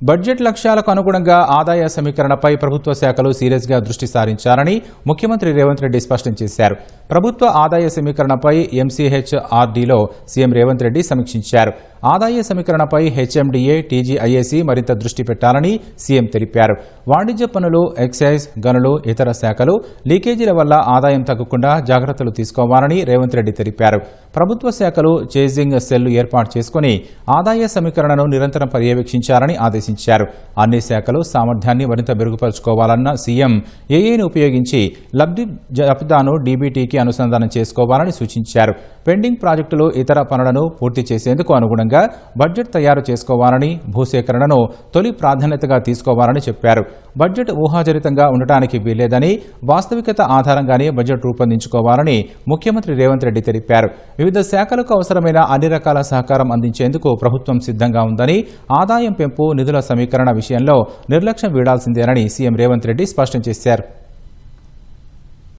Budget లక్ష్యాలకు అనుగుణంగా ఆదాయ సమీకరణపై ప్రభుత్వ శాఖలు సీరియస్గా దృష్టి సారించాలని ముఖ్యమంత్రి రేవంత్ రెడ్డి స్పష్టం చేశారు. ప్రభుత్వ ఆదాయ సమీకరణపై ఎంసీహెచ్ఆర్డీలో సీఎం రేవంత్ రెడ్డి సమీక్షించారు. ఆదాయ సమీకరణపై హెచ్ఎండీఏ, టీజీఐఏసీ మరింత దృష్టి పెట్టాలని సీఎం తెలిపారు. వాణిజ్య పన్నులు, ఎక్సైజ్, గనులు, ఇతర శాఖలు లీకేజీల వల్ల ఆదాయం తగ్గకుండా జాగ్రత్తలు తీసుకోవాలని రేవంత్ రెడ్డి తెలిపారు. ప్రభుత్వ శాఖలు చేజింగ్ సెల్ ఏర్పాటు చేసుకుని ఆదాయ సమీకరణను నిరంతరం పర్యవేక్షించాలని ఆదేశించారు. అన్ని శాఖలు సామర్థ్యాన్ని మరింత మెరుగుపరుచుకోవాలన్న సీఎం ఏఏని ఉపయోగించి లబ్ధి జాబితాను డీబీటీకి అనుసంధానం చేసుకోవాలని సూచించారు. పెండింగ్ ప్రాజెక్టులు, ఇతర పనులను పూర్తి చేసేందుకు అనుగుణంగా బడ్జెట్ తయారు చేసుకోవాలని, భూసేకరణను తొలి ప్రాధాన్యతగా తీసుకోవాలని చెప్పారు. బడ్జెట్ ఊహాజనితంగా ఉండటానికి వీల్లేదని, వాస్తవికత ఆధారంగానే బడ్జెట్ రూపొందించుకోవాలని ముఖ్యమంత్రి రేవంత్ రెడ్డి తెలిపారు. వివిధ శాఖలకు అవసరమైన అన్ని రకాల సహకారం అందించేందుకు ప్రభుత్వం సిద్ధంగా ఉందని, ఆదాయం పెంపు, నిధుల సమీకరణ విషయంలో నిర్లక్ష్యం వీడాల్సిందేనని సీఎం రేవంత్ రెడ్డి స్పష్టం చేశారు.